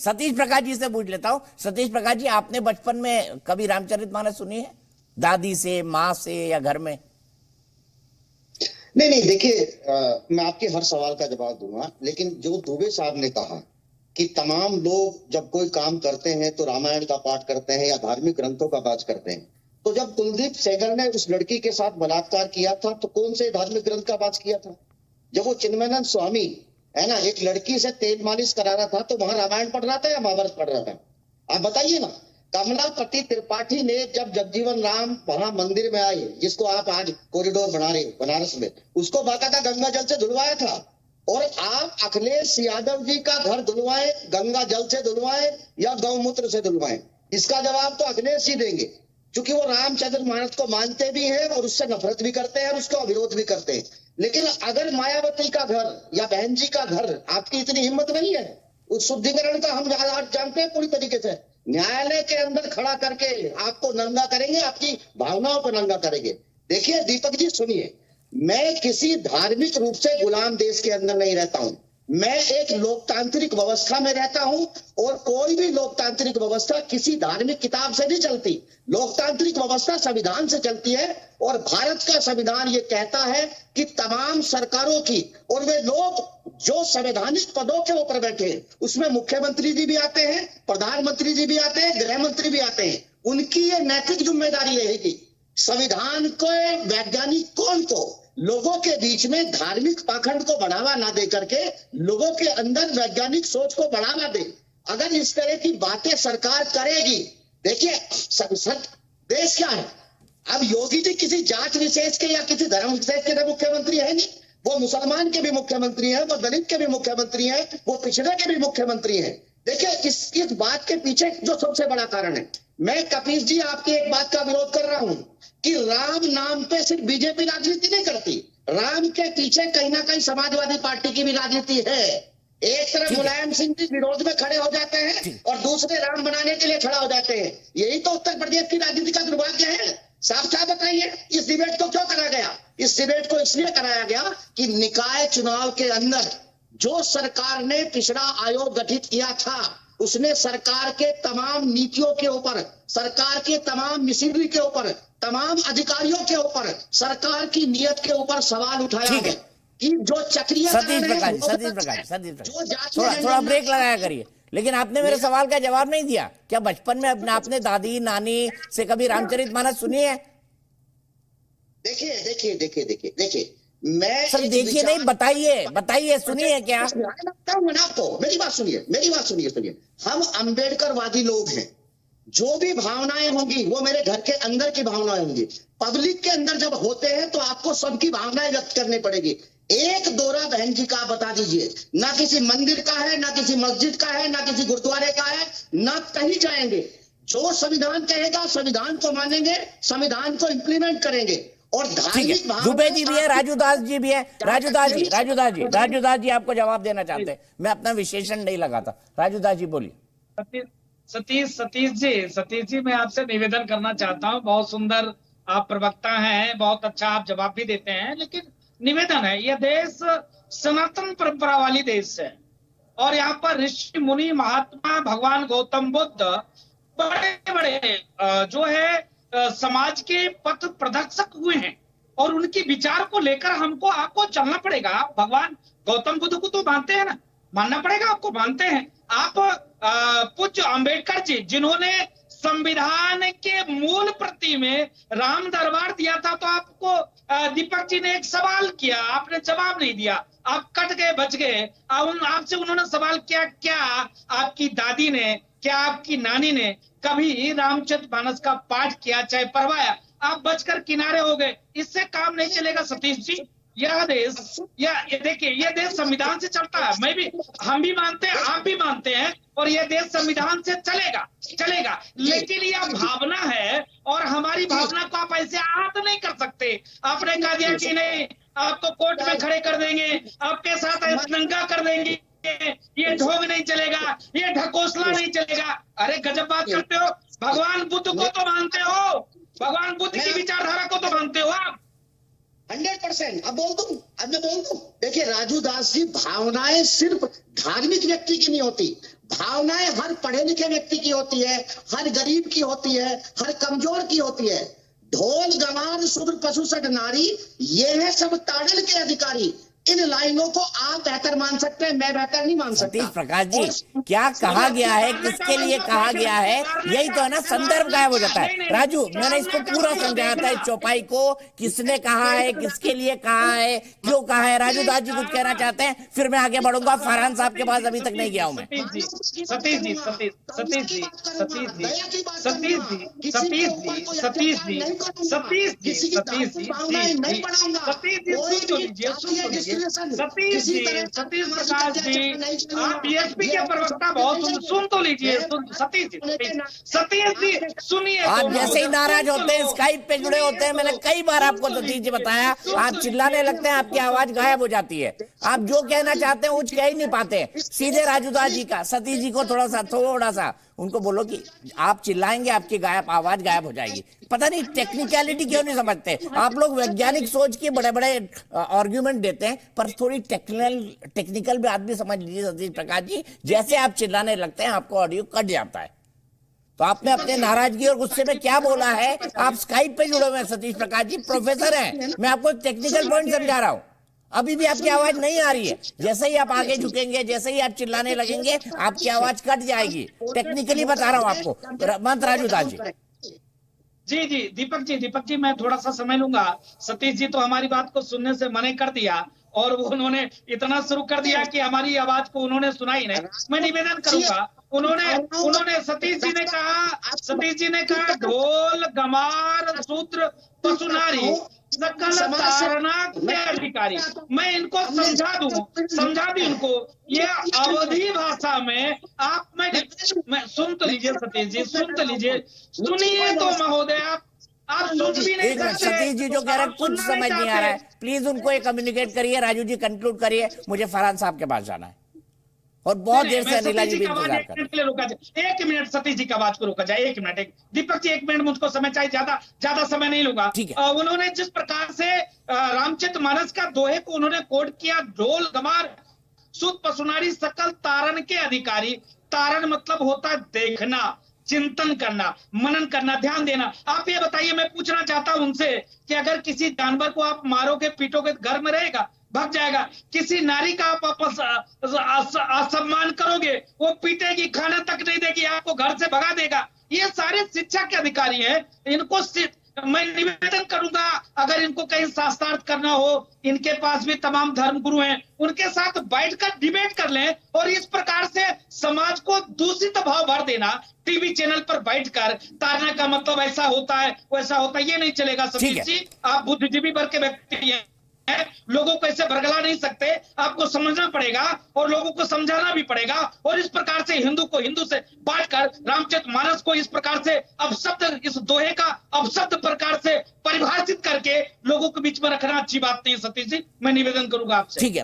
सतीश प्रकाश जी से पूछ लेता हूं। सतीश प्रकाश जी, आपने बचपन में कभी रामचरितमानस सुनी है, दादी से, माँ से, या घर में? नहीं नहीं, देखिए मैं आपके हर सवाल का जवाब दूंगा, लेकिन जो दुबे साहब ने कहा कि तमाम लोग जब कोई काम करते हैं तो रामायण का पाठ करते हैं या धार्मिक ग्रंथों का पाठ करते हैं, तो जब कुलदीप सेंगर ने उस लड़की के साथ बलात्कार किया था तो कौन से धार्मिक ग्रंथ का पाठ किया था? जब वो चिन्मयानंद स्वामी है ना एक लड़की से तेल मालिश करा रहा था तो वहां रामायण पढ़ रहा था या महाभारत पढ़ रहा था? आप बताइए ना। कमलापति त्रिपाठी ने जब जगजीवन राम वहां मंदिर में आए, जिसको आप आज कॉरिडोर बना रहे हो बनारस में, उसको बाकायदा गंगा जल से धुलवाया था। और आप अखिलेश यादव जी का घर धुलवाए गंगा जल से धुलवाए या गौमूत्र से धुलवाए, इसका जवाब तो अखिलेश जी देंगे, क्योंकि वो रामचंद्र मानस को मानते भी हैं और उससे नफरत भी करते हैं और उसका विरोध भी करते हैं। लेकिन अगर मायावती का घर या बहन जी का घर, आपकी इतनी हिम्मत नहीं है, उस शुद्धिकरण का हम जानते हैं पूरी तरीके से, न्यायालय के अंदर खड़ा करके आपको नंगा करेंगे, आपकी भावनाओं पर नंगा करेंगे। देखिए दीपक जी सुनिए, मैं किसी धार्मिक रूप से गुलाम देश के अंदर नहीं रहता हूं, मैं एक लोकतांत्रिक व्यवस्था में रहता हूं और कोई भी लोकतांत्रिक व्यवस्था किसी धार्मिक किताब से नहीं चलती। लोकतांत्रिक व्यवस्था संविधान से चलती है और भारत का संविधान ये कहता है कि तमाम सरकारों की, और वे लोग जो संवैधानिक पदों के ऊपर बैठे हैं उसमें मुख्यमंत्री जी भी आते हैं, प्रधानमंत्री जी भी आते हैं, गृह मंत्री भी आते हैं, उनकी ये नैतिक जिम्मेदारी रहेगी संविधान को, वैज्ञानिक कौन को लोगों के बीच में धार्मिक पाखंड को बढ़ावा ना दे करके लोगों के अंदर वैज्ञानिक सोच को बढ़ावा दे। अगर इस तरह की बातें सरकार करेगी, देखिए देश क्या है, अब योगी जी किसी जात विशेष के या किसी धर्म विशेष के मुख्यमंत्री है नहीं, वो मुसलमान के भी मुख्यमंत्री हैं, वो दलित के भी मुख्यमंत्री हैं, वो पिछड़े के भी मुख्यमंत्री हैं। देखिए इस बात के पीछे जो सबसे बड़ा कारण है, मैं कपिल जी आपकी एक बात का विरोध कर रहा हूं कि राम नाम पे सिर्फ बीजेपी राजनीति नहीं करती, राम के पीछे कहीं ना कहीं समाजवादी पार्टी की भी राजनीति है। एक तरफ मुलायम सिंह जी विरोध में खड़े हो जाते हैं और दूसरे राम बनाने के लिए खड़ा हो जाते हैं। यही तो उत्तर प्रदेश की राजनीति का दुर्भाग्य है। साफ साफ बताइए, इस डिबेट को क्यों करा गया? इस डिबेट को इसलिए कराया गया कि निकाय चुनाव के अंदर जो सरकार ने पिछड़ा आयोग गठित किया था, उसने सरकार के तमाम नीतियों के ऊपर, सरकार के तमाम मिशनरी के ऊपर, तमाम अधिकारियों के ऊपर, सरकार की नीयत के ऊपर सवाल उठाया है कि जो चक्रीय सतीश प्रकाश थोड़ा ब्रेक लगाया करिए। लेकिन आपने मेरे सवाल का जवाब नहीं दिया। क्या बचपन में आपने दादी नानी से कभी रामचरितमानस सुनी है? देखिए मैं सर देखिए नहीं, बताइए सुनिए क्या? आपको मेरी बात सुनिए। हम अम्बेडकरवादी लोग हैं, जो भी भावनाएं होंगी वो मेरे घर के अंदर की भावनाएं होंगी। पब्लिक के अंदर जब होते हैं तो आपको सबकी भावनाएं व्यक्त करनी पड़ेगी। एक दौरा बहन जी का बता दीजिए, ना किसी मंदिर का है, ना किसी मस्जिद का है, ना किसी गुरुद्वारे का है, ना कहीं जाएंगे। जो संविधान कहेगा संविधान को मानेंगे, संविधान को इंप्लीमेंट करेंगे। और धार्मिक दुबे जी भी है, राजू दास जी भी है। राजू दास जी आपको जवाब देना चाहते हैं, मैं अपना विशेषण नहीं लगाता। राजू दास जी बोलिए। सतीश जी मैं आपसे निवेदन करना चाहता हूं, बहुत सुंदर आप प्रवक्ता हैं, बहुत अच्छा आप जवाब भी देते हैं, लेकिन निवेदन है, यह देश सनातन परंपरा वाली देश है और यहाँ पर ऋषि मुनि महात्मा भगवान गौतम बुद्ध बड़े बड़े जो है समाज के पथ प्रदर्शक हुए हैं और उनके विचार को लेकर हमको आपको चलना पड़ेगा। भगवान गौतम बुद्ध को तो मानते हैं ना, मानना पड़ेगा आपको, मानते हैं आप। पूज्य अंबेडकर जी जिन्होंने संविधान के मूल प्रति में राम दरबार दिया था, तो आपको दीपक जी ने एक सवाल किया, आपने जवाब नहीं दिया, आप कट गए, बच गए। आपसे उन्होंने सवाल किया, क्या आपकी दादी ने, क्या आपकी नानी ने कभी रामचरितमानस का पाठ किया, चाहे पढ़वाया? आप बचकर किनारे हो गए, इससे काम नहीं चलेगा सतीश जी। यह देश, देखिए यह देश संविधान से चलता है, हम भी मानते हैं, आप भी मानते हैं, और यह देश संविधान से चलेगा। लेकिन यह भावना है और हमारी भावना को आप ऐसे आहत नहीं कर सकते। आपने कह दिया कि नहीं, आपको कोर्ट में खड़े कर देंगे, आपके साथ नंगा कर देंगे, ये ढोंग नहीं चलेगा, ये ढकोसला नहीं चलेगा। अरे गजब बात करते हो। भगवान बुद्ध को तो मानते हो, भगवान बुद्ध की विचारधारा को तो मानते हो आप। 100%। अब मैं बोल दूं, देखिए राजू दास जी, भावनाएं सिर्फ धार्मिक व्यक्ति की नहीं होती, भावनाएं हर पढ़े लिखे व्यक्ति की होती है, हर गरीब की होती है, हर कमजोर की होती है। ढोल गंवार शूद्र पशु सट नारी, ये है सब ताड़न के अधिकारी। इन लाइनों को आप बेहतर मान सकते हैं, मैं बेहतर नहीं मान सकता। सतीश प्रकाश जी, क्या कहा गया है, किसके लिए कहा गया है, यही तो है ना, संदर्भ गायब हो जाता है। राजू, मैंने इसको पूरा समझाया था, इस चौपाई को किसने कहा है, किसके लिए कहा है, क्यों कहा है। राजू दास जी कुछ कहना चाहते हैं, फिर मैं आगे बढ़ूंगा। फरहान साहब के पास अभी तक नहीं गया हूं मैं। सतीश प्रकाश जी, आप बीएसपी के प्रवक्ता, बहुत सुन तो लीजिए। सतीश जी सुनिए। आप जैसे ही नाराज होते हैं, स्काइप पे जुड़े होते हैं, मैंने कई बार आपको सतीश जी बताया, आप चिल्लाने लगते हैं, आपकी आवाज गायब हो जाती है। आप जो कहना चाहते हैं कुछ कह ही नहीं पाते। सीधे राजू दास जी का, सतीश जी को थोड़ा सा उनको बोलो कि आप चिल्लाएंगे, आपकी आवाज गायब हो जाएगी। पता नहीं टेक्निकलिटी क्यों नहीं समझते आप लोग। वैज्ञानिक सोच के बड़े बड़े आर्ग्यूमेंट देते हैं, पर थोड़ी टेक्निकल बात भी समझ लीजिए सतीश प्रकाश जी। जैसे आप चिल्लाने लगते हैं, आपको ऑडियो कट जाता है। तो आपने अपने नाराजगी और गुस्से में क्या बोला है, आप स्काइप पे जुड़े हुए हैं सतीश प्रकाश जी, प्रोफेसर हैं। मैं आपको टेक्निकल पॉइंट समझा रहा हूं। अभी भी आपकी आवाज नहीं आ रही है। जैसे ही आप आगे झुकेंगे, जैसे ही आप चिल्लाने लगेंगे, आपकी आवाज कट जाएगी। टेक्निकली बता रहा हूं आपको। मंत्र राजू दास जी। जी दीपक जी, मैं थोड़ा सा समय लूंगा। सतीश जी तो हमारी बात को सुनने से मना कर दिया, और वो उन्होंने इतना शुरू कर दिया कि हमारी आवाज को उन्होंने सुना ही नहीं। मैं निवेदन करूंगा, उन्होंने सतीश जी ने कहा ढोल गमार सूत्र पशु नारी सकल तारणा के अधिकारी। मैं इनको समझा दूं उनको, ये अवधी भाषा में आप मैं सुन तो लीजिए सतीश जी, सुनिए तो महोदय, आप सुन भी नहीं सकते। सतीश जी जो कह रहे हैं कुछ समझ नहीं आ रहा है, प्लीज उनको ये कम्युनिकेट करिए। राजू जी कंक्लूड करिए, मुझे फरहान साहब के पास जाना है और बहुत देर से अनिला जी भी इंतजार कर रहे हैं। 1 मिनट सतीश जी की आवाज को रोका जाए, 1 मिनट। दीपक जी 1 मिनट मुझको समय चाहिए, ज्यादा समय नहीं लूंगा। उन्होंने जिस प्रकार से रामचरितमानस का दोहे को उन्होंने कोट किया, ढोल गमार सूत पशुनारी सकल तारण के अधिकारी। तारण मतलब होता है देखना, चिंतन करना, मनन करना, ध्यान देना। आप ये बताइए, मैं पूछना चाहता हूं उनसे कि अगर किसी जानवर को आप मारोगे, पीटोगे, घर में रहेगा, भाग जाएगा। किसी नारी का आप असम्मान करोगे, वो पीटेगी, खाना तक नहीं देगी, आपको घर से भगा देगा। ये सारे शिक्षा के अधिकारी हैं। इनको मैं निवेदन करूंगा, अगर इनको कहीं शास्त्रार्थ करना हो, इनके पास भी तमाम धर्म गुरु हैं, उनके साथ बैठकर डिबेट कर लें। और इस प्रकार से समाज को दूषित भाव भर देना, टीवी चैनल पर बैठकर तारना का मतलब ऐसा होता है, वैसा होता है, ये नहीं चलेगा। सतीश जी, आप बुद्धिजीवी वर्ग के व्यक्ति हैं, लोगों को ऐसे भरगला नहीं सकते। आपको समझना पड़ेगा और लोगों को समझाना भी पड़ेगा। और इस प्रकार से हिंदू को हिंदू से बांटकर रामचरितमानस को इस प्रकार से अपशब्द, इस दोहे का अपशब्द प्रकार से परिभाषित करके लोगों के बीच में रखना अच्छी बात नहीं है। सतीश जी, मैं निवेदन करूंगा आपसे। ठीक है।